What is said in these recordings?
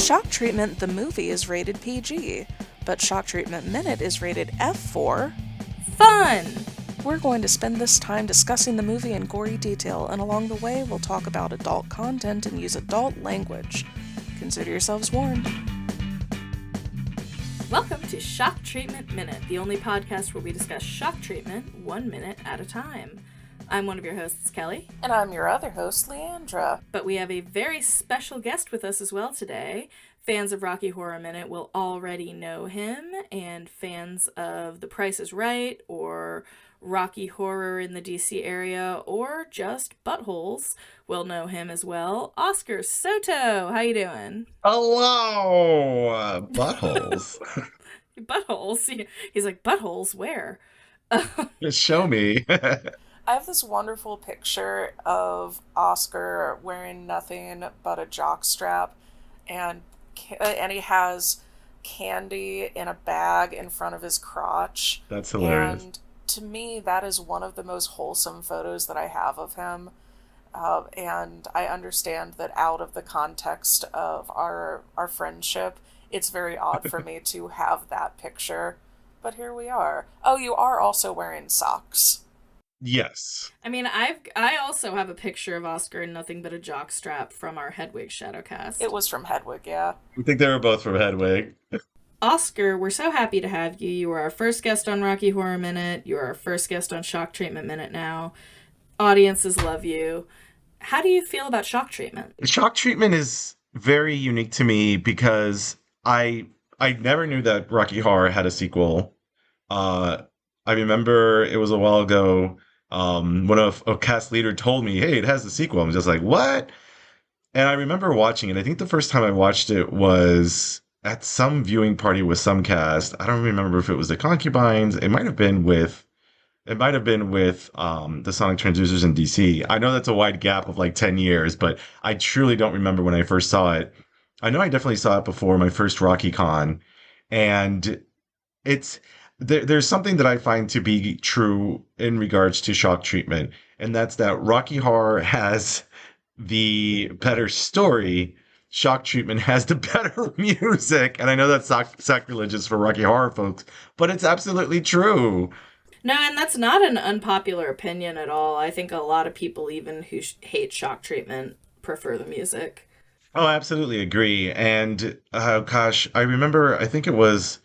Shock Treatment the movie is rated PG, but Shock Treatment Minute is rated F for fun! We're going to spend this time discussing the movie in gory detail, and along the way we'll talk about adult content and use adult language. Consider yourselves warned. Welcome to Shock Treatment Minute, the only podcast where we discuss shock treatment 1 minute at a time. I'm one of your hosts, Kelly. And I'm your other host, Leandra. But we have a very special guest with us as well today. Fans of Rocky Horror Minute will already know him, and fans of The Price is Right, or Rocky Horror in the DC area, or just Buttholes will know him as well. Oscar Soto, how you doing? Hello, Buttholes. Buttholes? He's like, Buttholes? Where? Just show me. I have this wonderful picture of Oscar wearing nothing but a jockstrap, and he has candy in a bag in front of his crotch. That's hilarious. And to me, that is one of the most wholesome photos that I have of him. And I understand that out of the context of our friendship, it's very odd for me to have that picture. But here we are. Oh, you are also wearing socks. Yes. I mean, I also have a picture of Oscar in nothing but a jockstrap from our Hedwig Shadowcast. It was from Hedwig, yeah. I think they were both from Hedwig. Oscar, we're so happy to have you. You were our first guest on Rocky Horror Minute. You're our first guest on Shock Treatment Minute now. Audiences love you. How do you feel about shock treatment? Shock treatment is very unique to me because I never knew that Rocky Horror had a sequel. I remember it was a while ago when a cast leader told me, hey, it has a sequel. I'm just like, what? And I remember watching it. I think the first time I watched it was at some viewing party with some cast. I don't remember if it was the Concubines. It might have been with the Sonic Transducers in DC. I know that's a wide gap of like 10 years, but I truly don't remember when I first saw it. I know I definitely saw it before my first RockyCon, and there's something that I find to be true in regards to shock treatment, and that's that Rocky Horror has the better story. Shock treatment has the better music. And I know that's sacrilegious for Rocky Horror folks, but it's absolutely true. No, and that's not an unpopular opinion at all. I think a lot of people, even who hate shock treatment, prefer the music. Oh, absolutely agree. And gosh, I remember, I think it was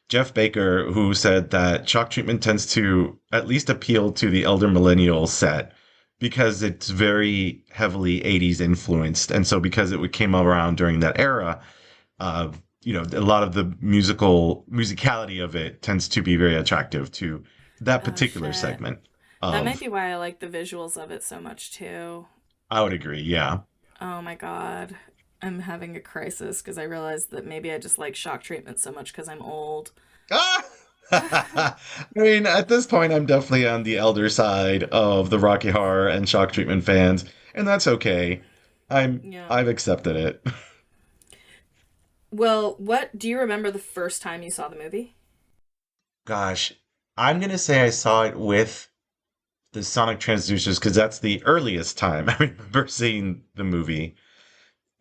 Jeff Baker who said that shock treatment tends to at least appeal to the elder millennial set because it's very heavily 80s influenced. And so because it came around during that era, a lot of the musicality of it tends to be very attractive to that particular segment. That might be why I like the visuals of it so much too. I would agree, yeah. Oh my God. I'm having a crisis because I realized that maybe I just like shock treatment so much because I'm old. I mean, at this point, I'm definitely on the elder side of the Rocky Horror and shock treatment fans, and that's okay. I've accepted it. Well, do you remember the first time you saw the movie? Gosh, I'm gonna say I saw it with the Sonic Transducers because that's the earliest time I remember seeing the movie.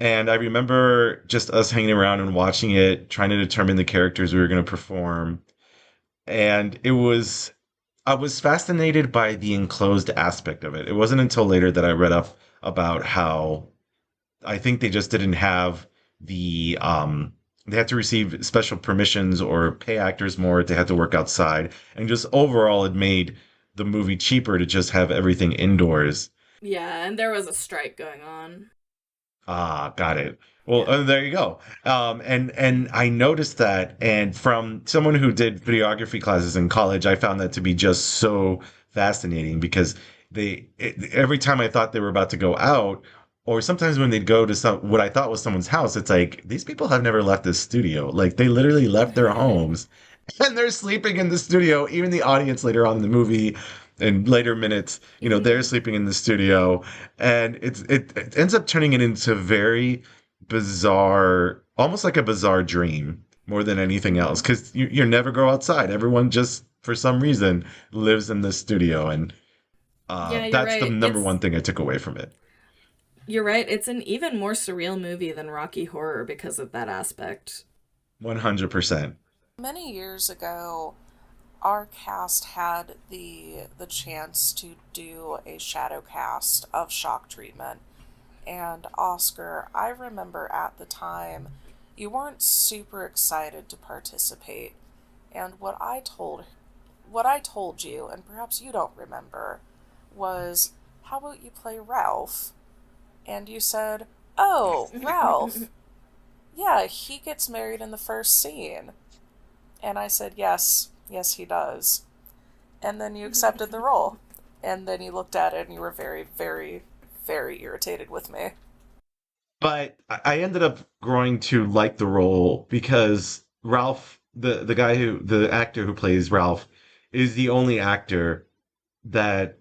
And I remember just us hanging around and watching it, trying to determine the characters we were going to perform. And I was fascinated by the enclosed aspect of it. It wasn't until later that I read up about how I think they just didn't have they had to receive special permissions or pay actors more. They had to work outside. And just overall, it made the movie cheaper to just have everything indoors. Yeah, and there was a strike going on. Ah, got it. Well, there you go. And I noticed that, and from someone who did videography classes in college, I found that to be just so fascinating because every time I thought they were about to go out, or sometimes when they'd go to what I thought was someone's house, it's like, these people have never left this studio. Like, they literally left their homes, and they're sleeping in the studio. Even the audience later on in the movie, in later minutes, they're sleeping in the studio, and it ends up turning it into very bizarre, almost like a bizarre dream more than anything else, because you never go outside. Everyone just, for some reason, lives in the studio, and that's right. The number one thing I took away from it. You're right. It's an even more surreal movie than Rocky Horror because of that aspect. 100%. Many years ago, our cast had the chance to do a shadow cast of Shock Treatment. And Oscar, I remember at the time you weren't super excited to participate. And what I told you, and perhaps you don't remember, was how about you play Ralph? And you said, "Oh, Ralph. Yeah, he gets married in the first scene." And I said, "Yes, yes he does." And then you accepted the role. And then you looked at it and you were very, very, very irritated with me. But I ended up growing to like the role because Ralph, the actor who plays Ralph, is the only actor that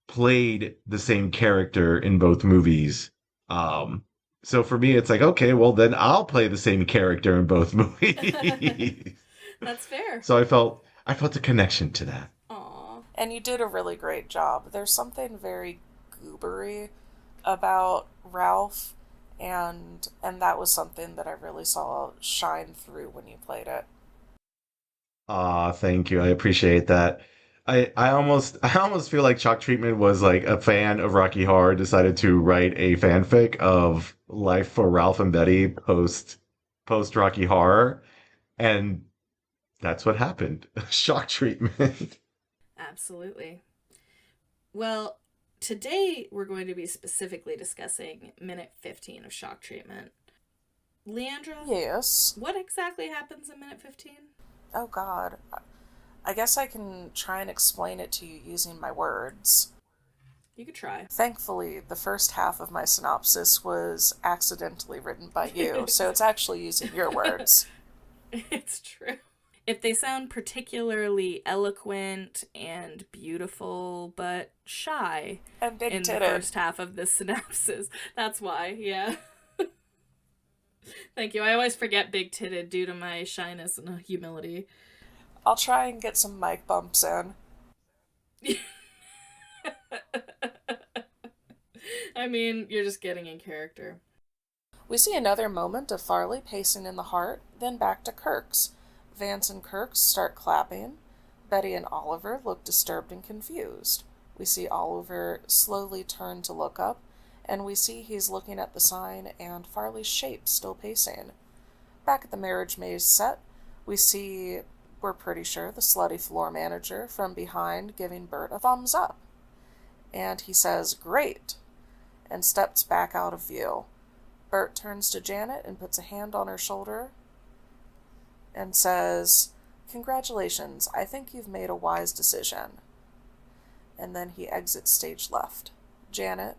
played the same character in both movies. Um, so for me, it's like, okay, well then I'll play the same character in both movies. That's fair. So I felt a connection to that. Aw. And you did a really great job. There's something very goobery about Ralph, and that was something that I really saw shine through when you played it. Ah, thank you. I appreciate that. I almost feel like Chalk Treatment was like a fan of Rocky Horror decided to write a fanfic of life for Ralph and Betty post Rocky Horror, and that's what happened. Shock treatment. Absolutely. Well, today we're going to be specifically discussing minute 15 of Shock Treatment. Leandra, Yes. what exactly happens in minute 15? Oh God. I guess I can try and explain it to you using my words. You could try. Thankfully, the first half of my synopsis was accidentally written by you, so it's actually using your words. It's true. If they sound particularly eloquent and beautiful, but shy And big in the titted. first half of this synopsis, that's why, yeah. Thank you. I always forget big titted due to my shyness and humility. I'll try and get some mic bumps in. I mean, you're just getting in character. We see another moment of Farley pacing in the heart, then back to Kirk's. Vance and Kirk start clapping. Betty and Oliver look disturbed and confused. We see Oliver slowly turn to look up, and we see he's looking at the sign and Farley's shape still pacing. Back at the Marriage Maze set, we see, we're pretty sure, the slutty floor manager from behind giving Bert a thumbs up. And he says, "Great," and steps back out of view. Bert turns to Janet and puts a hand on her shoulder and says, "Congratulations, I think you've made a wise decision." And then he exits stage left. Janet,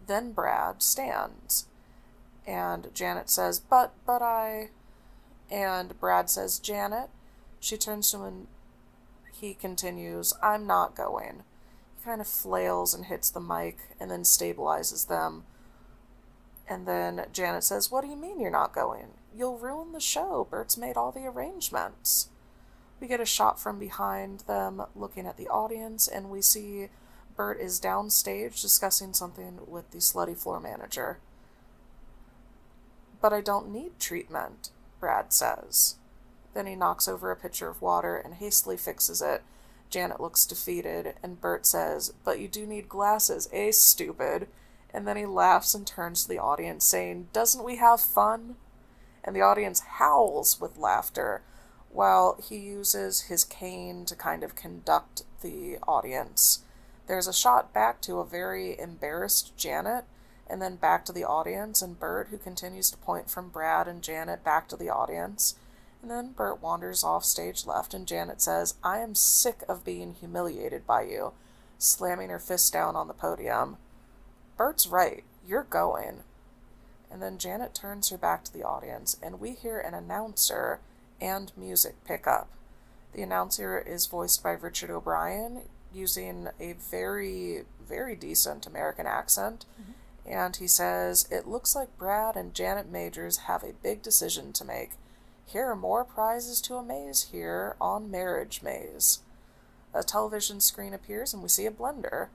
then Brad, stands. And Janet says, but I... And Brad says, "Janet." She turns to him and he continues, "I'm not going." He kind of flails and hits the mic and then stabilizes them. And then Janet says, "What do you mean you're not going? You'll ruin the show. Bert's made all the arrangements." We get a shot from behind them looking at the audience, and we see Bert is downstage discussing something with the slutty floor manager. "But I don't need treatment," Brad says. Then he knocks over a pitcher of water and hastily fixes it. Janet looks defeated, and Bert says, "But you do need glasses, eh, stupid?" And then he laughs and turns to the audience, saying, "Doesn't we have fun?" And the audience howls with laughter, while he uses his cane to kind of conduct the audience. There's a shot back to a very embarrassed Janet, and then back to the audience, and Bert, who continues to point from Brad and Janet back to the audience. And then Bert wanders off stage left, and Janet says, "I am sick of being humiliated by you," slamming her fist down on the podium. Bert's right, you're going. And then Janet turns her back to the audience, and we hear an announcer and music pick up. The announcer is voiced by Richard O'Brien, using a very, very decent American accent. And he says, "It looks like Brad and Janet Majors have a big decision to make. Here are more prizes to amaze here on Marriage Maze." A television screen appears and we see a blender.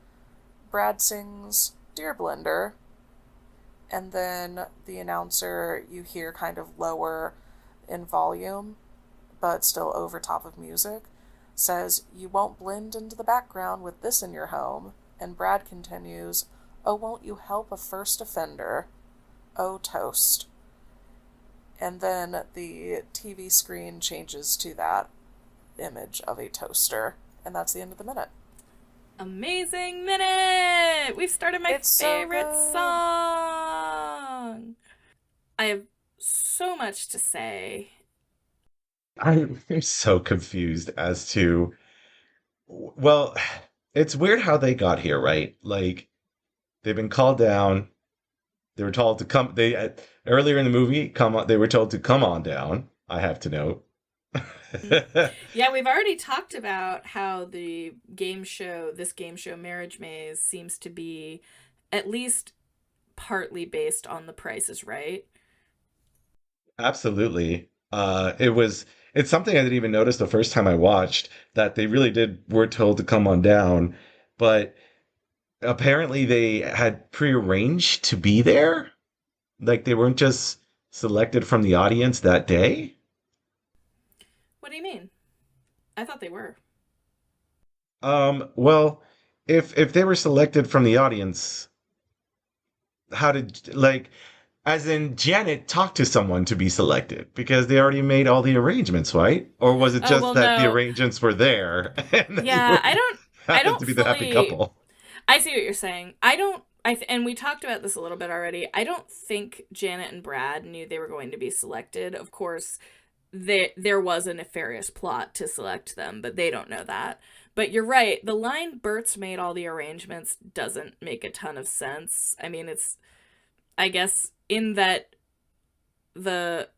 Brad sings, "Dear Blender." and then the announcer you hear kind of lower in volume, but still over top of music, says, "You won't blend into the background with this in your home." And Brad continues, "Oh, won't you help a first offender? Oh, toast." And then the TV screen changes to that image of a toaster. And that's the end of the minute. Amazing minute! We've started my It's favorite so song! I have so much to say. I'm so confused as to, well, it's weird how they got here, right? Like, they've been called down. They were told to come. Earlier in the movie, come on. They were told to come on down. I have to note. Yeah, we've already talked about how this game show, Marriage Maze, seems to be at least partly based on The Price is Right. Absolutely. It's something I didn't even notice the first time I watched that they really were told to come on down, but apparently they had prearranged to be there. Like they weren't just selected from the audience that day. What do you mean? I thought they were. Well, if they were selected from the audience, how did like as in Janet talked to someone to be selected because they already made all the arrangements, right? Or was it Oh, just well, that the no. arrangements were there and then you Yeah, I happened don't to be the happy fully couple? I see what you're saying. I don't. And we talked about this a little bit already. I don't think Janet and Brad knew they were going to be selected. Of course, there was a nefarious plot to select them, but they don't know that. But you're right. The line "Bert's made all the arrangements" doesn't make a ton of sense. I mean, it's I guess in that the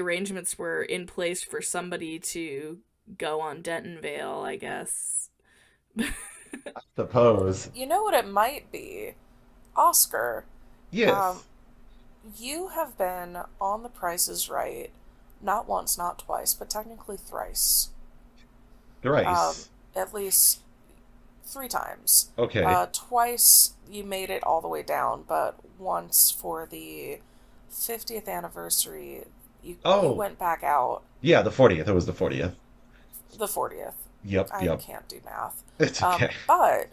arrangements were in place for somebody to go on Dentonvale. I guess. Suppose. You know what it might be? Oscar. Um, Yes. you have been on The Price is Right not once, not twice, but technically thrice. Um, Thrice. at least three times. Okay. Twice you made it all the way down, but once for the 50th anniversary, you Oh, went back out yeah, the 40th. It was the 40th. the 40th. Yep, I yep. can't do math. It's okay. But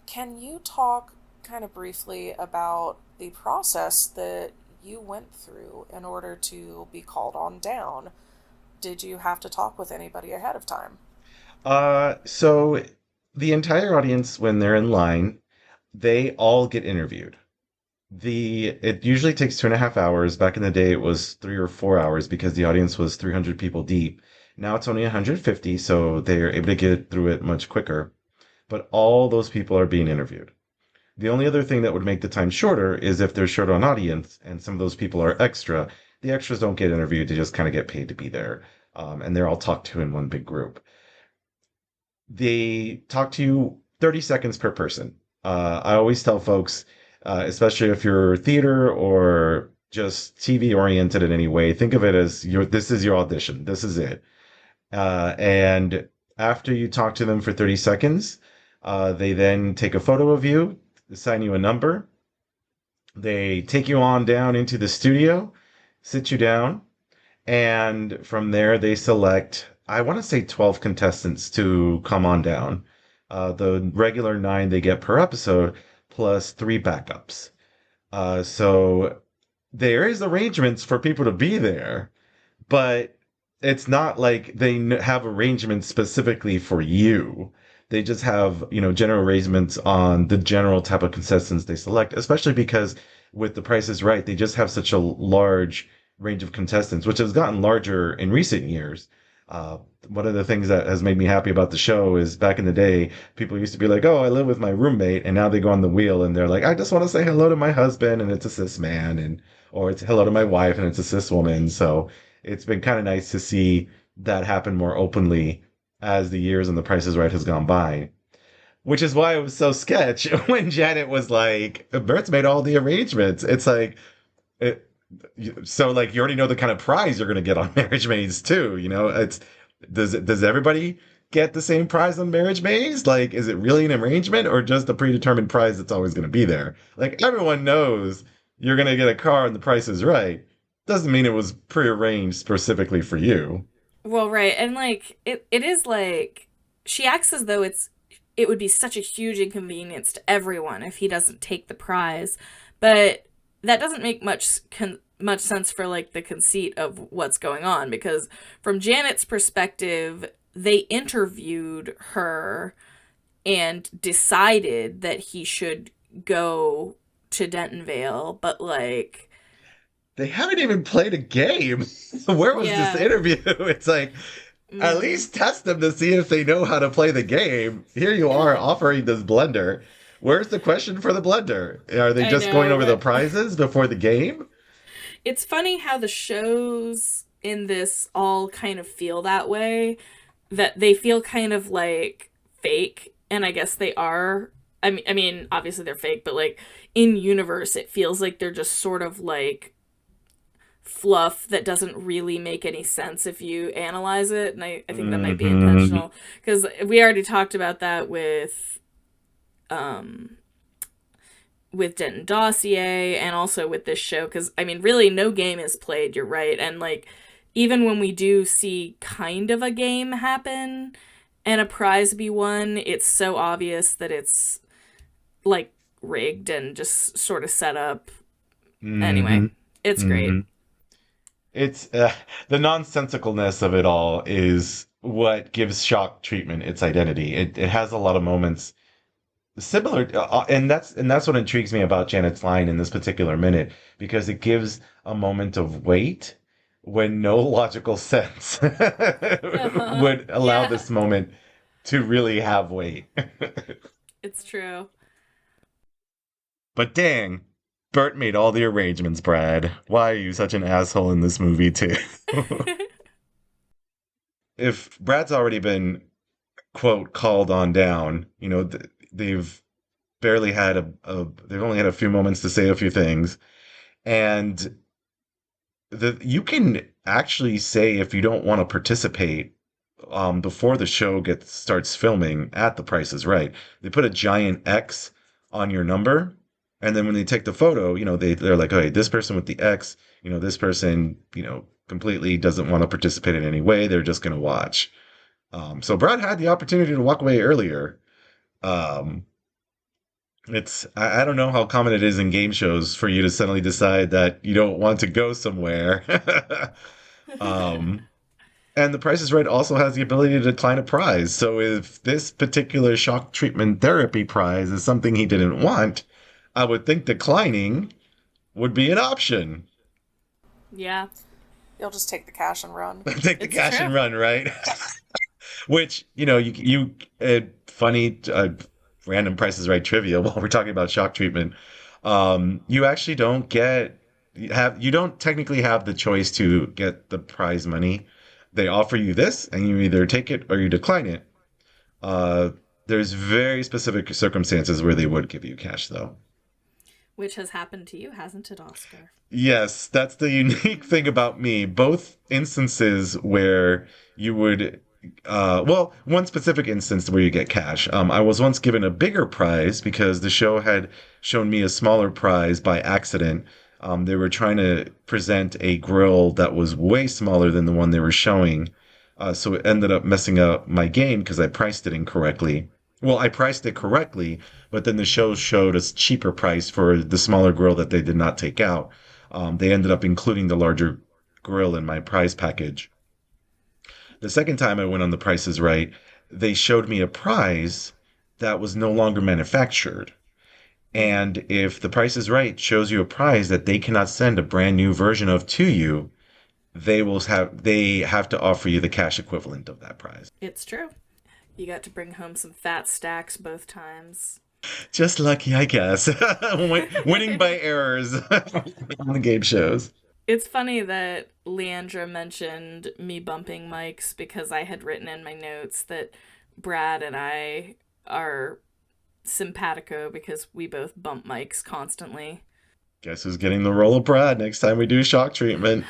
can you talk kind of briefly about the process that you went through in order to be called on down? Did you have to talk with anybody ahead of time? So the entire audience, when they're in line, they all get interviewed. It usually takes 2.5 hours. Back in the day, it was 3 or 4 hours because the audience was 300 people deep. Now it's only 150, so they're able to get through it much quicker. But all those people are being interviewed. The only other thing that would make the time shorter is if they're short on audience and some of those people are extra. The extras don't get interviewed; they just kind of get paid to be there, and they're all talked to in one big group. They talk to you 30 seconds per person. I always tell folks, especially if you're theater or just TV oriented in any way, think of it as this is your audition. This is it. And after you talk to them for 30 seconds, they then take a photo of you, assign you a number. They take you on down into the studio, sit you down, and from there, they select, I want to say 12 contestants to come on down. The regular nine they get per episode, plus three backups. So there is arrangements for people to be there, but it's not like they have arrangements specifically for you. They just have, general arrangements on the general type of contestants they select, especially because with The Price is Right, they just have such a large range of contestants, which has gotten larger in recent years. Uh, One of the things that has made me happy about the show is back in the day, people used to be like, "Oh, I live with my roommate," and now they go on the wheel and they're like, "I just want to say hello to my husband," and it's a cis man, and or it's hello to my wife, and it's a cis woman. So it's been kind of nice to see that happen more openly as the years and The Price is Right has gone by. Which is why it was so sketch when Janet was like, "Bert's made all the arrangements." It's like, it, so like you already know the kind of prize you're going to get on Marriage Maze too. It's does everybody get the same prize on Marriage Maze? Like, is it really an arrangement or just a predetermined prize that's always going to be there? Like everyone knows you're gonna get a car and the price is right, doesn't mean it was prearranged specifically for you. Well, right. And like it is like she acts as though it would be such a huge inconvenience to everyone if he doesn't take the prize. But that doesn't make much sense for like the conceit of what's going on because from Janet's perspective, they interviewed her and decided that he should go to Dentonvale, but like They haven't even played a game. Where was this yeah. interview? It's like, at Mm, least test them to see if they know how to play the game. Here you are offering this blender. Where's the question for the blender? Are they I just going know, over the but prizes before the game? it's funny how the shows in this all kind of feel that way, that they feel kind of like fake, and I guess they are. I mean, obviously they're fake, but like in universe, it feels like they're just sort of like fluff that doesn't really make any sense if you analyze it, and I think that might be Hmm. intentional because we already talked about that um with Denton Dossier and also with this show because I mean really no game is played, you're right, and like even when we do see kind of a game happen and a prize be won, it's so obvious that it's like rigged and just sort of set up. Anyway, Hmm. it's great. Hmm. It's the nonsensicalness of it all is what gives shock treatment its identity. It has a lot of moments similar, and that's what intrigues me about Janet's line in this particular minute because it gives a moment of weight when no logical sense would allow Yeah, this moment to really have weight. it's true. But dang, Bert made all the arrangements, Brad. Why are you such an asshole in this movie too? If Brad's already been quote called on down, they've barely had they've only had a few moments to say a few things, and you can actually say if you don't want to participate before the show gets starts filming at The Price is Right. They put a giant X on your number, and then when they take the photo, they're like, okay, this person with the X, this person, completely doesn't want to participate in any way. They're just going to watch. So Brad had the opportunity to walk away earlier. Um, I don't know how common it is in game shows for you to suddenly decide that you don't want to go somewhere. um, and The Price is Right also has the ability to decline a prize. So if this particular shock treatment therapy prize is something he didn't want, I would think declining would be an option. Yeah, You'll just take the cash and run. Take the it's cash true. and run, right? Which, funny, random Price is Right trivia while we're talking about shock treatment. You actually don't you don't technically have the choice to get the prize money. They offer you this, and you either take it or you decline it. Uh, there's very specific circumstances where they would give you cash, though. Which has happened to you, hasn't it, Oscar? Yes, that's the unique thing about me. Both instances where you would, well, one specific instance where you get cash. I was once given a bigger prize because the show had shown me a smaller prize by accident. They were trying to present a grill that was way smaller than the one they were showing. So it ended up messing up my game because I priced it incorrectly. Well, I priced it correctly, but then the show showed a cheaper price for the smaller grill that they did not take out. They ended up including the larger grill in my prize package. The second time I went on The Price is Right, they showed me a prize that was no longer manufactured. Mm. And if The Price is Right shows you a prize that they cannot send a brand new version of to you, they have to offer you the cash equivalent of that prize. It's true. You got to bring home some fat stacks both times. Just lucky, I guess. Winning by errors on the game shows. It's funny that Leandra mentioned me bumping mics because I had written in my notes that Brad and I are simpatico because we both bump mics constantly. Guess who's getting the role of Brad next time we do shock treatment?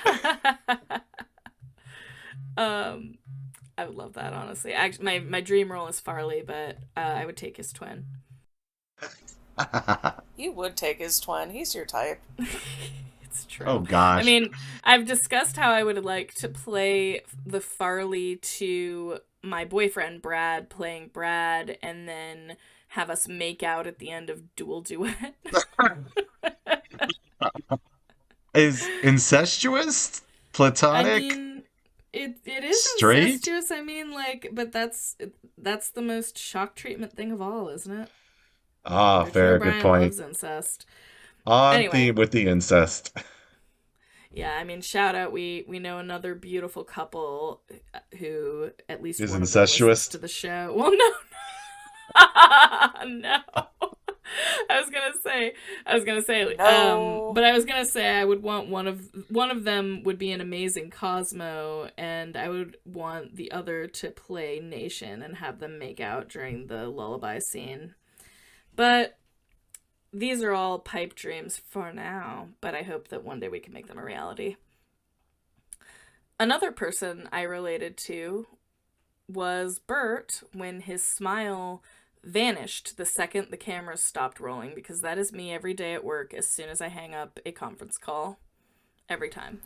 um, I would love that honestly. Actually, my dream role is Farley, but I would take his twin. You would take his twin. He's your type. It's Oh true. I gosh. mean, I've discussed how I would like to play the Farley to my boyfriend Brad playing Brad, and then have us make out at the end of Dual Duet. Is incestuous? I Platonic? mean, it is Straight? incestuous. I mean, like, but that's the most shock treatment thing of all, isn't it? Ah, Richard fair, good O'Brien point. loves incest. On Anyway, theme with the incest. yeah, I mean, shout out. We know another beautiful couple who at least Is one of them listens incestuous? to the show. Well, no, no. I was gonna say, No. but I was gonna say I would want one of them would be an amazing Cosmo, and I would want the other to play Nation and have them make out during the lullaby scene. But these are all pipe dreams for now, but I hope that one day we can make them a reality. Another person I related to was Bert when his smile vanished the second the cameras stopped rolling, because that is me every day at work as soon as I hang up a conference call. Every time.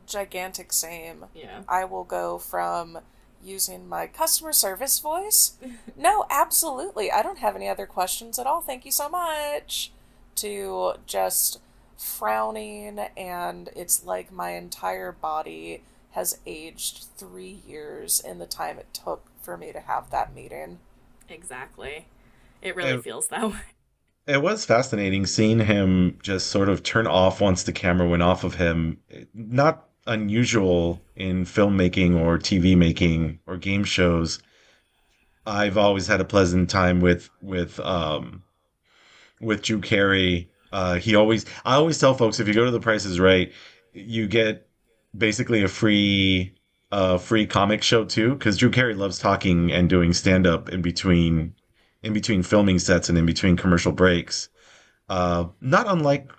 Gigantic same. Yeah. I will go from using my customer service voice. No, absolutely. I don't have any other questions at all. Thank you so much. To just frowning, and it's like my entire body has aged 3 years in the time it took for me to have that meeting. Exactly. It really It, feels that way. it was fascinating seeing him just sort of turn off once the camera went off of him. Not unusual in filmmaking or TV making or game shows. I've always had a pleasant time with Drew Carey. I always tell folks if you go to The Price is Right, you get basically a free comic show too, because Drew Carey loves talking and doing stand up in between filming sets and in between commercial breaks. Not unlike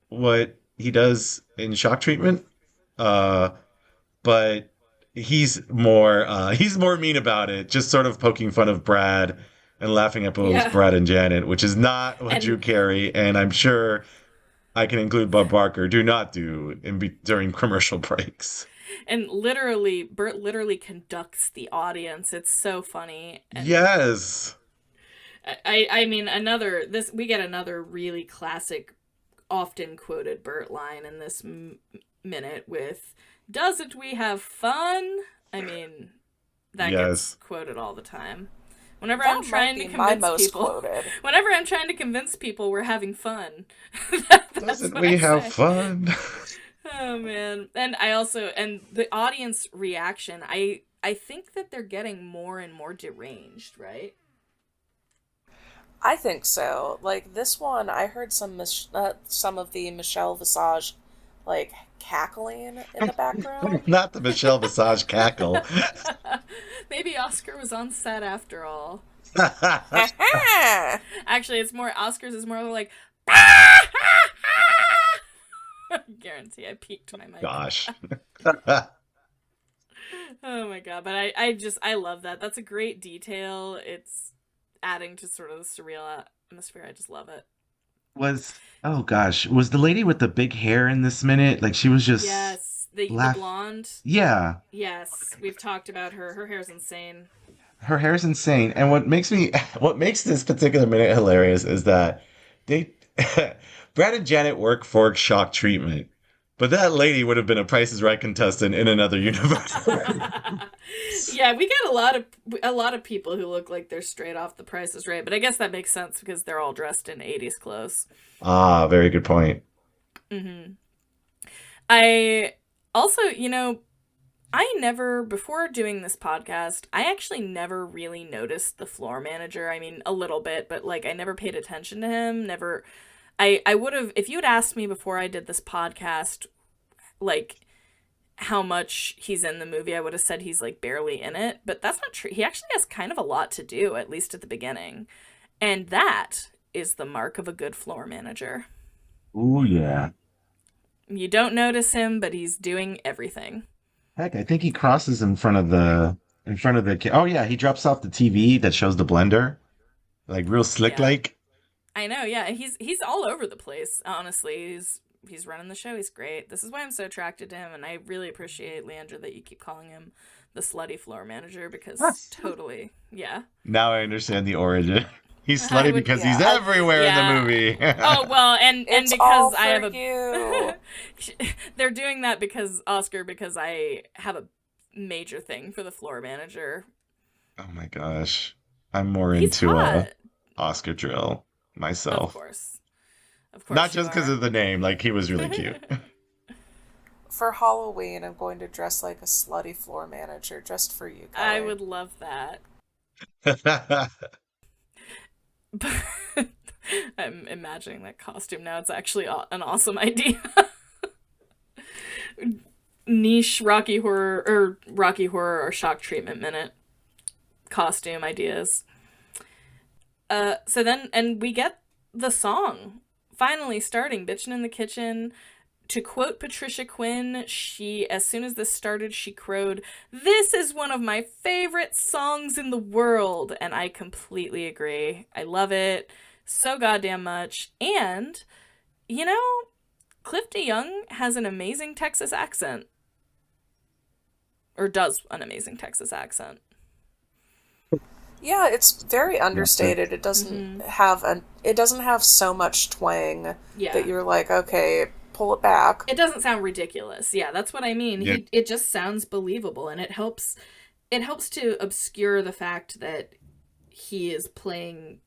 what he does in Shock Treatment, uh, but he's more mean about it, just sort of poking fun of Brad and laughing at both Yeah. Brad and Janet, which is not what Drew And Carey and I'm sure I can include Bob Barker do not do during commercial breaks. and literally Bert literally conducts the audience. It's so funny. And Yes. I mean another this we get another really classic often quoted Bert line in this minute with "Doesn't we have fun?" I mean, that gets Yes. quoted all the time. Whenever I'm That might trying to be my convince most people, quoted. whenever I'm trying to convince people we're having fun, that's Doesn't what I we have say. fun? Oh man. And I also and the audience reaction, I think that they're getting more and more deranged, right? I think so. Like this one, I heard some of the Michelle Visage like cackling in the background. Not the Michelle Visage cackle. Maybe Oscar was on set after all. Ha Actually, it's more Oscars is more like guarantee I peaked my mic. Gosh. Oh my god, but I love that. That's a great detail. It's adding to sort of the surreal atmosphere. I just love it. Was oh gosh, was the lady with the big hair in this minute? Like she was just Yes, the laugh. blonde. Yeah, Yes, we've talked about her. Her hair's insane. her hair's insane. And what makes this particular minute hilarious is that they, Brad and Janet work for Shock Treatment, but that lady would have been a Price is Right contestant in another universe. Yeah, we get a lot of people who look like they're straight off The Price is Right, but I guess that makes sense because they're all dressed in 80s clothes. Ah, very good point. Hmm. I also, I never, before doing this podcast, I actually never really noticed the floor manager. I mean, a little bit, but like I never paid attention to him. Never, I would have, if you had asked me before I did this podcast, like how much he's in the movie, I would have said he's like barely in it, but that's not true. He actually has kind of a lot to do, at least at the beginning. And that is the mark of a good floor manager. Ooh, yeah. You don't notice him, but he's doing everything. Heck, I think he crosses in front of the. Oh yeah, he drops off the TV that shows the blender, like real slick Yeah. like. I know, yeah. He's all over the place, honestly. He's running the show. He's great. This is why I'm so attracted to him, and I really appreciate, Leandra, that you keep calling him the slutty floor manager because totally, yeah. Now I understand the origin. He's I slutty would, because he's Yeah. everywhere in the yeah. movie. Oh well, and It's because all I for have you. a, they're doing that because Oscar because I have a major thing for the floor manager. Oh my gosh. I'm more He's into hot, Oscar Drill of myself. course, of Not course you just because are. of the name, like he was really cute. For Halloween, I'm going to dress like a slutty floor manager just for you, I Kelly. would love that. But I'm imagining that costume now. It's actually an awesome idea. Niche Rocky Horror or Shock Treatment Minute costume ideas. So then, and we get the song finally starting, "Bitchin' in the Kitchen." To quote Patricia Quinn, she, as soon as this started, she crowed, "This is one of my favorite songs in the world." And I completely agree. I love it so goddamn much. And, you know, Cliff DeYoung has an amazing Texas accent. Or does an amazing Texas accent. Yeah, it's very Yeah. understated. Mm-hmm. It doesn't have so much twang that Yeah. you're like, okay, pull it back. It doesn't sound ridiculous. Yeah, that's what I mean. Yeah. It just sounds believable, and it helps to obscure the fact that he is playing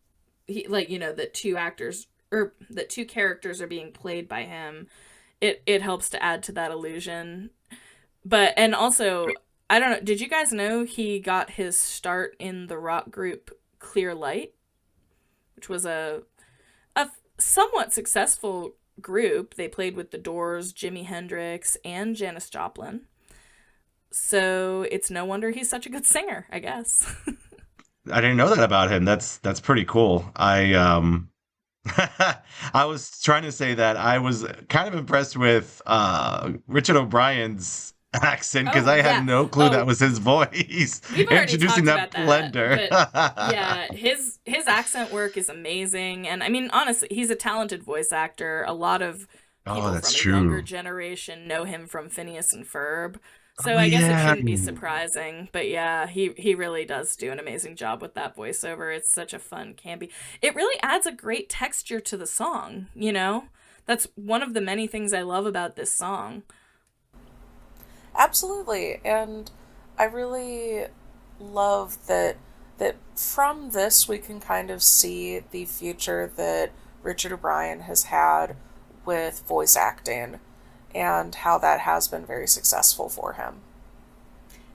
he like, that two actors or that two characters are being played by him. It helps to add to that illusion. But and also, I don't know, did you guys know he got his start in the rock group Clear Light, which was a somewhat successful group. They played with The Doors, Jimi Hendrix, and Janis Joplin. So it's no wonder he's such a good singer, I guess. I didn't know that about him. That's pretty cool. I was trying to say that I was kind of impressed with Richard O'Brien's accent because Oh, I had yeah. no clue that Oh, was his voice. we've already Introducing talked that about that, blender. but yeah, his accent work is amazing, and I mean, honestly, he's a talented voice actor. A lot of Oh, people that's from a younger true. generation know him from Phineas and Ferb, so Oh I guess it yeah. shouldn't be surprising. But yeah, he really does do an amazing job with that voiceover. It's such a fun campy. It really adds a great texture to the song. That's one of the many things I love about this song. Absolutely. And I really love that from this we can kind of see the future that Richard O'Brien has had with voice acting and how that has been very successful for him.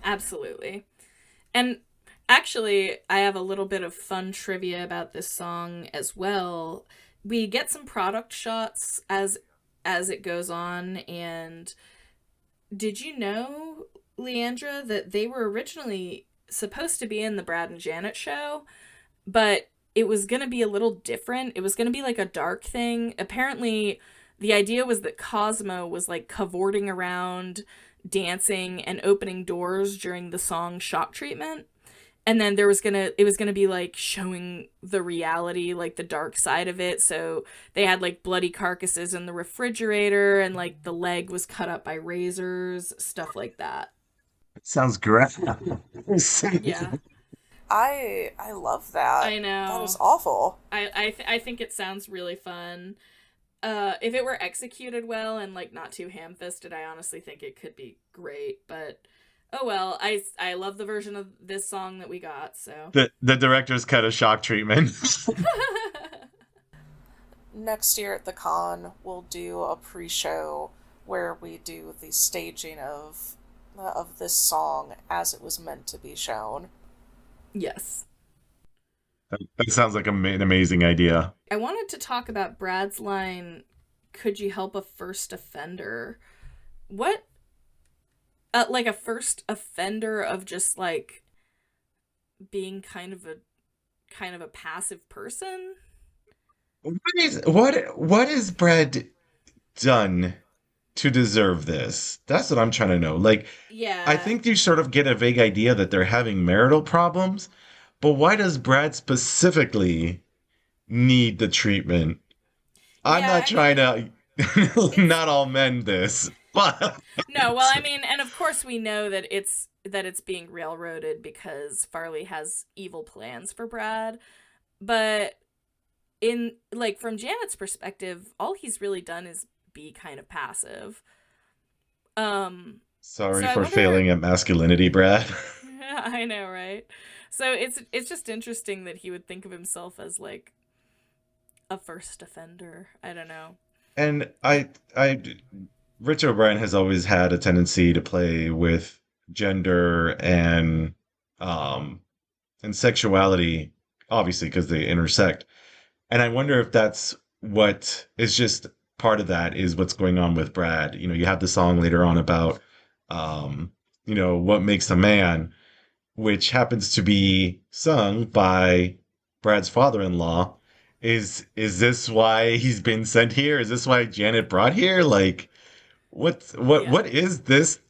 Absolutely. And actually, I have a little bit of fun trivia about this song as well. We get some product shots as it goes on, and did you know, Leandra, that they were originally supposed to be in the Brad and Janet show, but it was going to be a little different. It was going to be like a dark thing. Apparently, the idea was that Cosmo was like cavorting around, dancing, and opening doors during the song Shock Treatment. And then it was gonna be like showing the reality, like the dark side of it. So they had like bloody carcasses in the refrigerator, and like the leg was cut up by razors, stuff like that. Sounds great. Yeah, I love that. I That is know. awful. I think it sounds really fun. If it were executed well and like not too ham-fisted, I honestly think it could be great. But oh well, I love the version of this song that we got. So The director's cut of Shock Treatment. Next year at the con, we'll do a pre-show where we do the staging of this song as it was meant to be shown. yes, That sounds like an amazing idea. I wanted to talk about Brad's line. Could you help a first offender? What like a first offender of just like being kind of a passive person? What is Brad done to deserve this? That's what I'm trying to know. Like, I Yeah. think you sort of get a vague idea that they're having marital problems, but why does Brad specifically need the treatment. I'm Yeah, not I mean, trying to it's not all men this, but no, well, I mean, and of course we know that it's being railroaded because Farley has evil plans for Brad, but in like from Janet's perspective, all he's really done is be kind of passive. Um so sorry I for wonder failing at masculinity, Brad. I know, right? So it's just interesting that he would think of himself as like a first offender. I don't know. And Rich O'Brien has always had a tendency to play with gender um, and sexuality, obviously because they intersect. And I wonder if that's what is just part of that is what's going on with Brad. You know, you have the song later on about, um, what makes a man, which happens to be sung by Brad's father-in-law. Is this why he's been sent here? Is this why Janet brought here? Like, what Yeah. is this?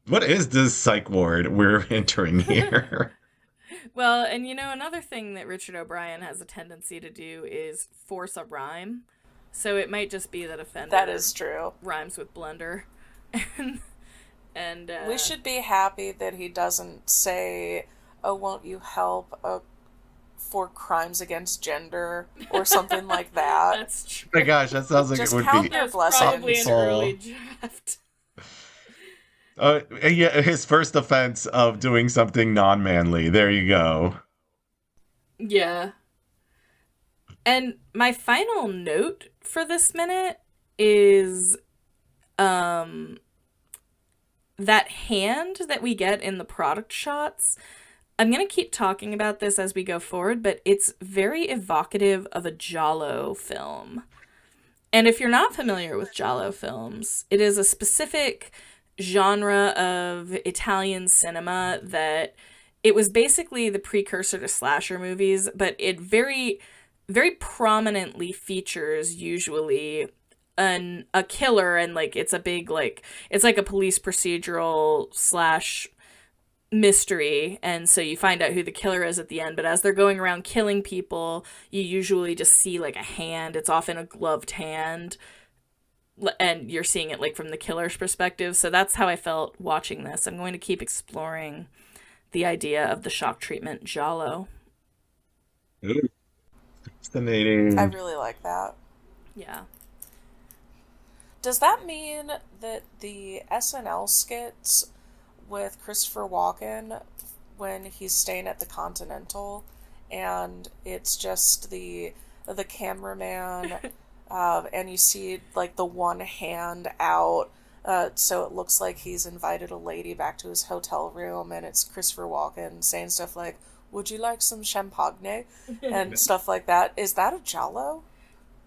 What is this psych ward we're entering here? Well, and another thing that Richard O'Brien has a tendency to do is force a rhyme. So it might just be that That offender is true. rhymes with blunder. and and We should be happy that he doesn't say, "Oh, won't you help for crimes against gender," or something like that. that's true. My gosh, that sounds like it Just would count be your That's probably an blessings. early awful. draft. Yeah, his first offense of doing something non-manly. There you go. Yeah. And my final note for this minute is um that hand that we get in the product shots. I'm going to keep talking about this as we go forward, but it's very evocative of a Giallo film. And if you're not familiar with Giallo films, it is a specific genre of Italian cinema that it was basically the precursor to slasher movies, but it very prominently features usually a killer, and like it's a big like it's like a police procedural slash mystery, and so you find out who the killer is at the end, but as they're going around killing people you usually just see like a hand. It's often a gloved hand, and you're seeing it like from the killer's perspective. So that's how I felt watching this. I'm going to keep exploring the idea of the shock treatment giallo. Ooh, I fascinating. really like that. Yeah. Does that mean that the SNL skits with Christopher Walken when he's staying at the Continental and it's just the cameraman and you see like the one hand out so it looks like he's invited a lady back to his hotel room and it's Christopher Walken saying stuff like, "Would you like some champagne?" and stuff like that. Is that a Jalo?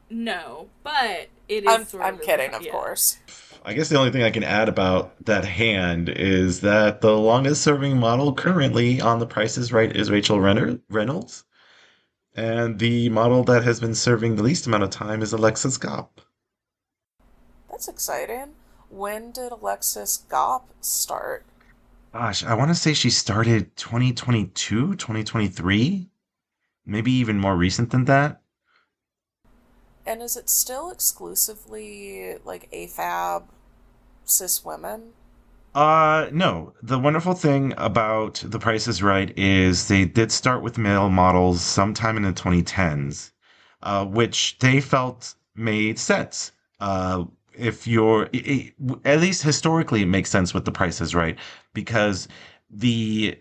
No, but it is I'm sort I'm of kidding, of yeah. course. I guess the only thing I can add about that hand is that the longest serving model currently on The Price is Right is Reynolds, and the model that has been serving the least amount of time is Alexis Gopp. That's exciting. When did Alexis Gopp start? Gosh, I want to say she started 2022, 2023, maybe even more recent than that. And is it still exclusively like AFAB cis women? No. The wonderful thing about The Price is Right is they did start with male models sometime in the 2010s, which they felt made sense. If you're, at least historically, it makes sense with The Price is Right because the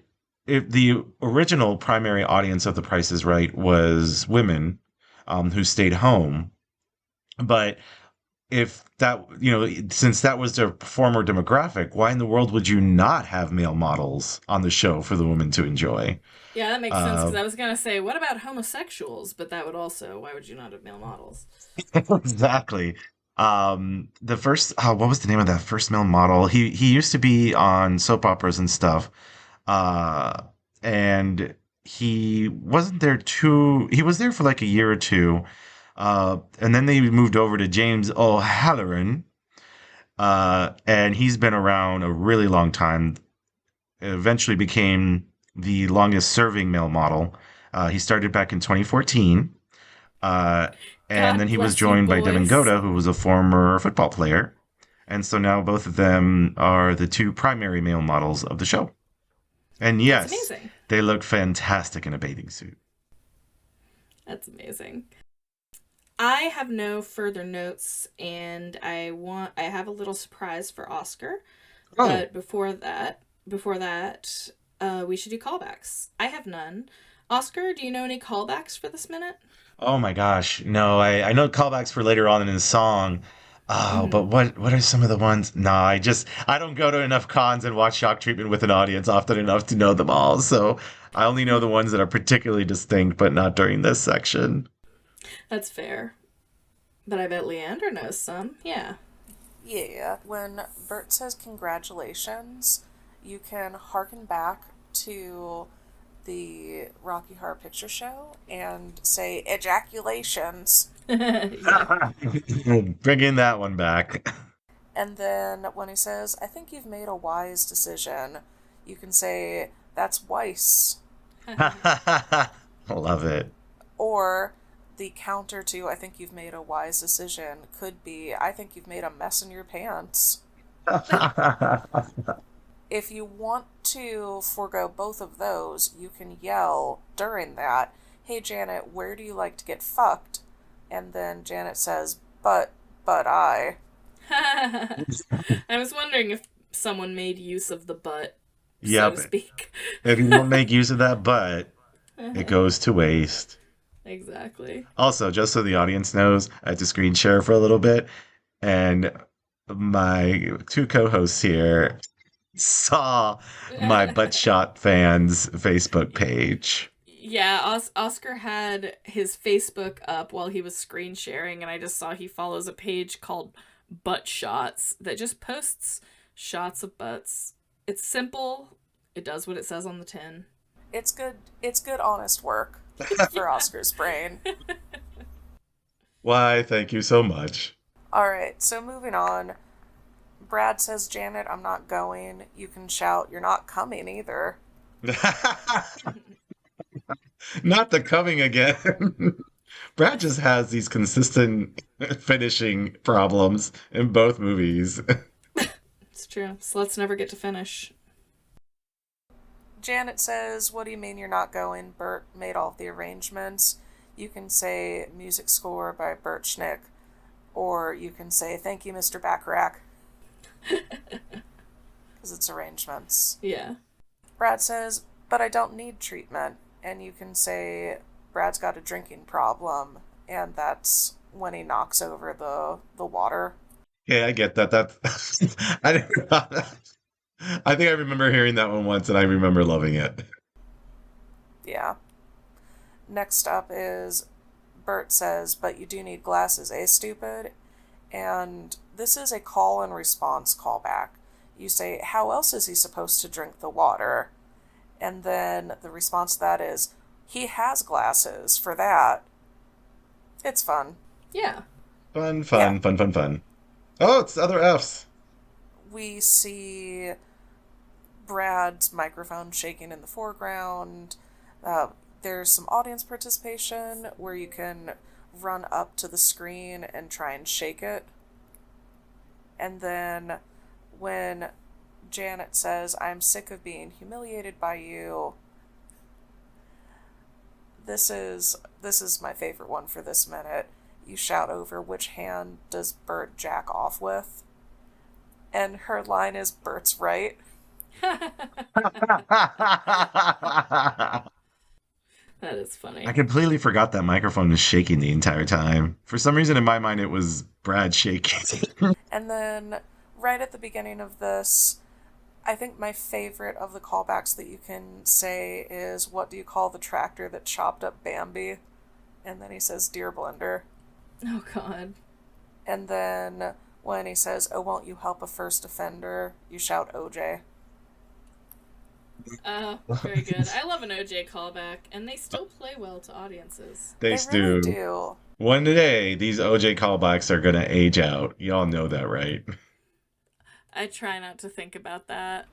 if the original primary audience of The Price is Right was women who stayed home, but if that, since that was their former demographic, why in the world would you not have male models on the show for the women to enjoy? Yeah, that makes sense Uh, because I was gonna say, what about homosexuals? But that would also, why would you not have male models? exactly. The first, what was the name of that first male model? He used to be on soap operas and stuff. Uh, and he was there for like a year or two. And then they moved over to James O'Halloran. And he's been around a really long time. Eventually became the longest serving male model. He started back in 2014. Uh, and then God he was bless you, joined by Devin boys. Goda, who was a former football player. And so now both of them are the two primary male models of the show. And That's yes, amazing. they look fantastic in a bathing suit. That's amazing. I have no further notes, and I have a little surprise for Oscar. Oh, But before that, we should do callbacks. I have none. Oscar, do you know any callbacks for this minute? oh my gosh. No, I know callbacks for later on in the song. Oh, Mm-hmm. but what are some of the ones? No, I don't go to enough cons and watch Shock Treatment with an audience often enough to know them all. So I only know the ones that are particularly distinct, but not during this section. That's fair. But I bet Leander knows some. Yeah. Yeah, when Bert says congratulations, you can harken back to the Rocky Horror Picture Show and say ejaculations. Yeah. Bringing that one back. And then when he says, I think you've made a wise decision, you can say, that's wise. Love it. Or the counter to, I think you've made a wise decision, could be, I think you've made a mess in your pants. If you want to forego both of those, you can yell during that, hey Janet, where do you like to get fucked? And then Janet says, but I. I was wondering if someone made use of the butt, so Yep. to speak. If you don't make use of that butt, it goes to waste. Exactly. Also, just so the audience knows, I had to screen share for a little bit, and my two co-hosts here saw my butt shot fans Facebook page. Yeah, Oscar had his Facebook up while he was screen sharing, and I just saw he follows a page called Butt Shots that just posts shots of butts. It's simple. It does what it says on the tin. It's good honest work for Yeah. Oscar's brain. Why, thank you so much. Alright, so moving on. Brad says, Janet, I'm not going. You can shout, you're not coming either. Not the coming again. Brad just has these consistent finishing problems in both movies. It's true. Sluts never get to finish. Janet says, what do you mean you're not going? Bert made all of the arrangements. You can say music score by Bert Schnick, or you can say thank you, Mr. Bacharach, because it's arrangements. Yeah. Brad says, but I don't need treatment. And you can say Brad's got a drinking problem, and that's when he knocks over the water. Yeah, I get that. That I didn't. I think I remember hearing that one once, and I remember loving it. Yeah. Next up is Bert says, but you do need glasses, eh, stupid? And this is a call and response callback. You say, how else is he supposed to drink the water? And then the response to that is, he has glasses for that. It's fun. Yeah. Fun, Yeah. fun, fun, fun, fun. Oh, it's other Fs. We see Brad's microphone shaking in the foreground. There's some audience participation where you can run up to the screen and try and shake it. And then when Janet says, I'm sick of being humiliated by you, this is my favorite one for this minute. You shout over, which hand does Bert jack off with? And her line is, Bert's right. That is funny. I completely forgot that microphone was shaking the entire time. For some reason, in my mind, it was Brad shaking. And then right at the beginning of this, I think my favorite of the callbacks that you can say is, what do you call the tractor that chopped up Bambi? And then he says, Dear Blender. Oh, God. And then when he says, oh, won't you help a first offender? You shout OJ. Very good. I love an OJ callback, and they still play well to audiences. They They really do. do. One day, these OJ callbacks are gonna age out. Y'all know that, right? I try not to think about that.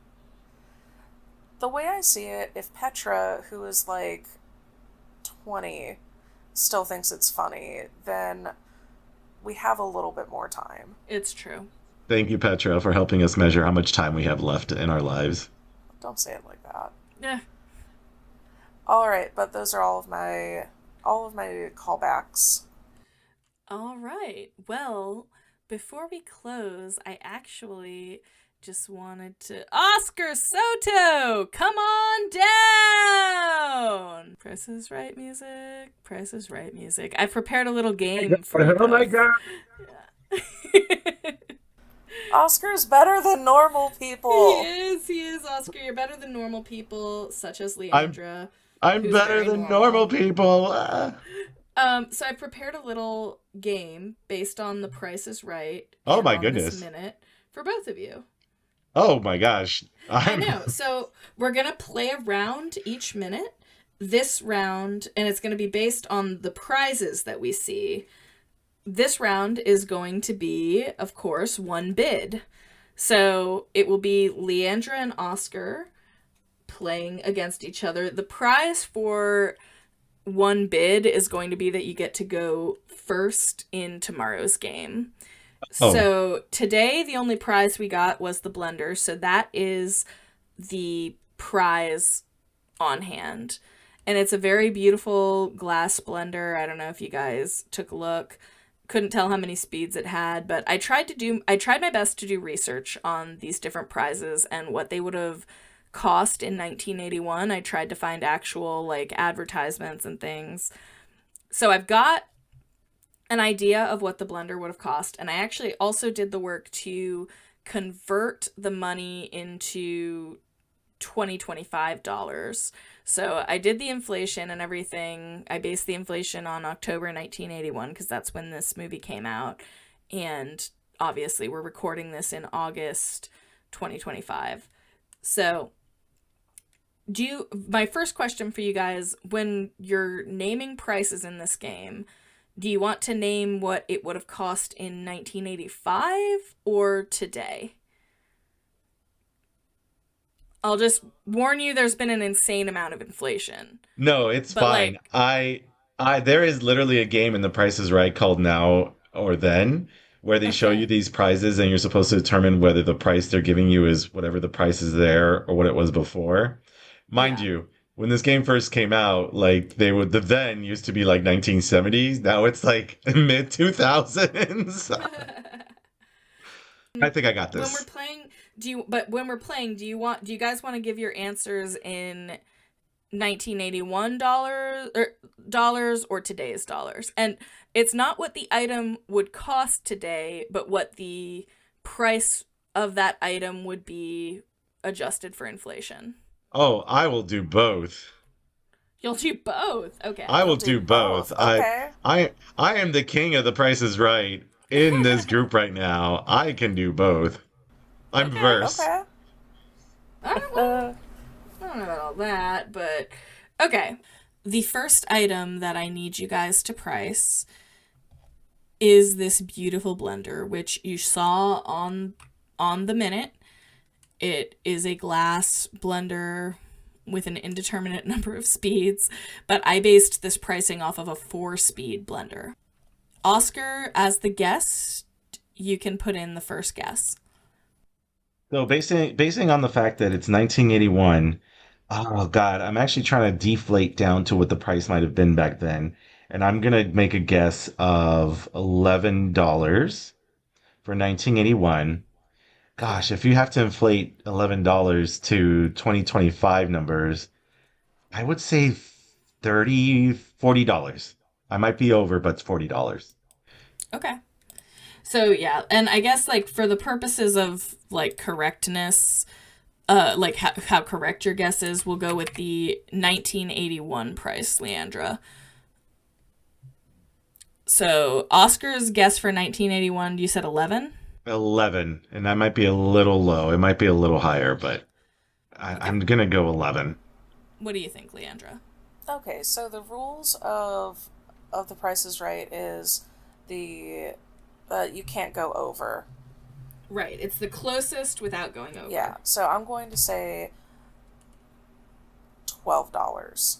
The way I see it, if Petra, who is like 20, still thinks it's funny, then we have a little bit more time. It's true. Thank you, Petra, for helping us measure how much time we have left in our lives. Don't say it like that. Yeah. All right, but those are all of my callbacks. All right. Well, before we close, I actually just wanted to. Oscar Soto! Come on down! Price is Right music. Price is Right music. I prepared a little game for you. Oh my god! Oscar's better than normal people. He is, Oscar. You're better than normal people, such as Leandra. I'm who's better very than normal people. So I prepared a little game based on The Price is Right. Oh and my on goodness. This minute for both of you. Oh my gosh. I know. So we're going to play a round each minute. This round, and it's going to be based on the prizes that we see. This round is going to be, of course, one bid. So it will be Leandra and Oscar playing against each other. The prize for one bid is going to be that you get to go first in tomorrow's game. Oh. So today, the only prize we got was the blender. So that is the prize on hand. And it's a very beautiful glass blender. I don't know if you guys took a look. Couldn't tell how many speeds it had, but I tried my best to do research on these different prizes and what they would have cost in 1981. I tried to find actual like advertisements and things. So I've got an idea of what the blender would have cost, and I actually also did the work to convert the money into $2025. So I did the inflation and everything. I based the inflation on October 1981 because that's when this movie came out, and obviously we're recording this in August 2025. So my first question for you guys, when you're naming prices in this game, do you want to name what it would have cost in 1985 or today? I'll just warn you, there's been an insane amount of inflation. No, it's But, fine. like- There is literally a game in The Price is Right called Now or Then, where they show Okay. you these prizes and you're supposed to determine whether the price they're giving you is whatever the price is there or what it was before. Mind Yeah. you, when this game first came out, like the then used to be like 1970s. Now it's like mid 2000s. I think I got When we're this. playing, do you guys want to give your answers in 1981 dollars or today's dollars? And it's not what the item would cost today, but what the price of that item would be adjusted for inflation. Oh, I will do both. You'll do both. Okay. I will do both. Okay. I am the king of The Price is Right in this group right now. I can do both. I'm Okay, verse. Okay. I don't know. I don't know about all that, but okay. The first item that I need you guys to price is this beautiful blender, which you saw on the minute. It is a glass blender with an indeterminate number of speeds, but I based this pricing off of a 4-speed blender. Oscar, as the guest, you can put in the first guess. So basing on the fact that it's 1981, oh God, I'm actually trying to deflate down to what the price might have been back then. And I'm gonna make a guess of $11 for 1981. Gosh, if you have to inflate $11 to 2025 numbers, I would say $40. I might be over, but it's $40. Okay. So yeah, and I guess like for the purposes of like correctness, like how correct your guess is, we'll go with the 1981 price, Leandra. So Oscar's guess for 1981, you said 11? 11, and that might be a little low. It might be a little higher, but I'm gonna go 11. What do you think, Leandra? Okay, so the rules of The Price is Right is the you can't go over. Right, it's the closest without going over. Yeah, so I'm going to say $12.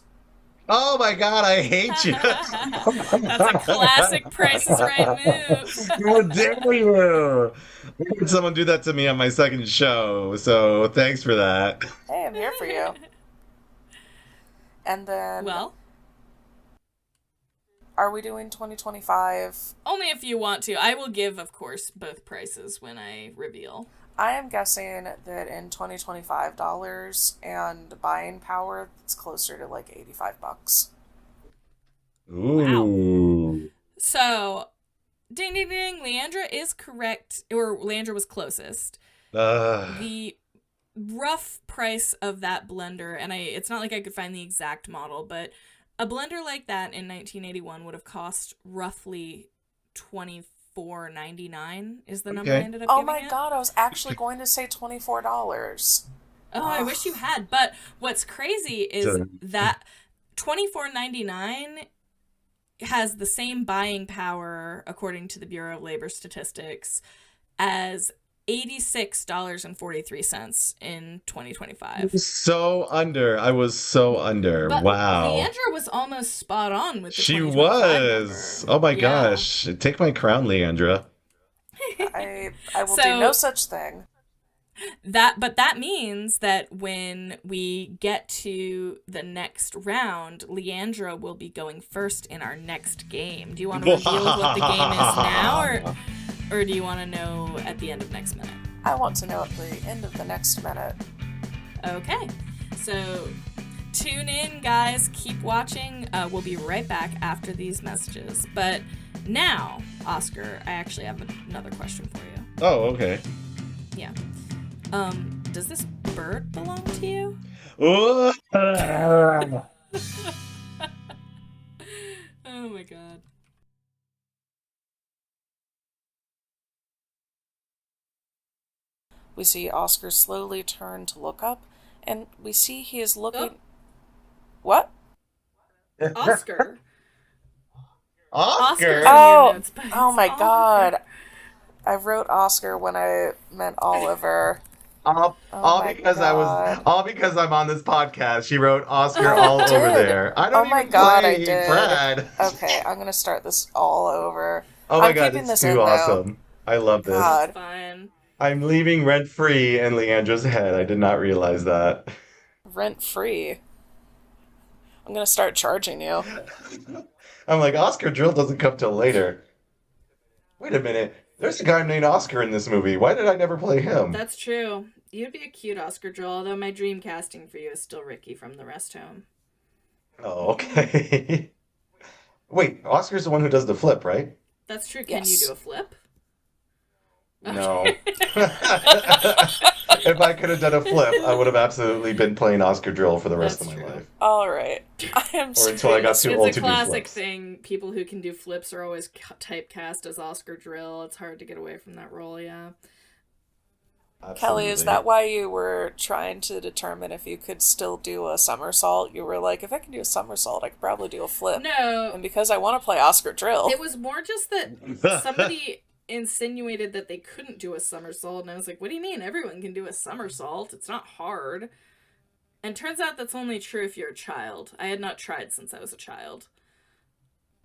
Oh my God, I hate you. That's a classic Price is Right move. How dare you? I had someone do that to me on my second show, so thanks for that. Hey, I'm here for you. And then, Well, are we doing 2025? only if you want to. I will give, of course, both prices when I reveal. I am guessing that in 2025 dollars and buying power, it's closer to like $85. Ooh. So, ding ding ding, Leandra is correct, or Leandra was closest. Uh, The rough price of that blender, and it's not like I could find the exact model, but a blender like that in 1981 would have cost roughly $24.99 is the number I Okay. ended up Oh giving my it. God, I was actually going to say $24. Oh, I wish you had. But what's crazy is So- that $24.99 has the same buying power, according to the Bureau of Labor Statistics, as $86.43 in 2025. so under. I was so under. But Wow. Leandra was almost spot on with the She 2025 was. number. Oh my Yeah. gosh. Take my crown, Leandra. I will So- do no such thing. But that means that when we get to the next round, Leandra will be going first in our next game. Do you want to reveal what the game is now, or do you want to know at the end of next minute? I want to know at the end of the next minute. Okay, so tune in, guys. Keep watching. We'll be right back after these messages. But now, Oscar, I actually have another question for you. Oh, okay. Yeah. Does this bird belong to you? Ooh. Oh my god. We see Oscar slowly turn to look up, and we see he is looking. Oh. What? Oscar. Oscar. Oscar. Oh, notes, but oh it's my Oliver. God! I wrote Oscar when I meant Oliver. All my because God. all because I'm on this podcast. She wrote Oscar all did. over there. I don't Oh my even God, play I did. Brad. Okay, I'm gonna start this all over. Oh my I'm God, keeping it's this too in, though. awesome. I love this. God. Fine. I'm leaving rent free in Leandra's head. I did not realize that. Rent free. I'm gonna start charging you. I'm like, Oscar Drill doesn't come till later. Wait a minute. There's a guy named Oscar in this movie. Why did I never play him? That's true. You'd be a cute Oscar Drill, although my dream casting for you is still Ricky from The Rest Home. Oh, okay. Wait, Oscar's the one who does the flip, right? That's true. Can you Yes. do a flip? No. If I could have done a flip, I would have absolutely been playing Oscar Drill for the rest That's of my true. life. All right. I am Or until I got too It's old a to do classic flips. thing. People who can do flips are always typecast as Oscar Drill. It's hard to get away from that role, yeah. Kelly, is Absolutely. that why you were trying to determine if you could still do a somersault? You were like, if I can do a somersault, I could probably do a flip. No, And because I want to play Oscar Drill. it was more just that somebody insinuated that they couldn't do a somersault, and I was like, what do you mean? Everyone can do a somersault. It's not hard. And turns out that's only true if you're a child. I had not tried since I was a child.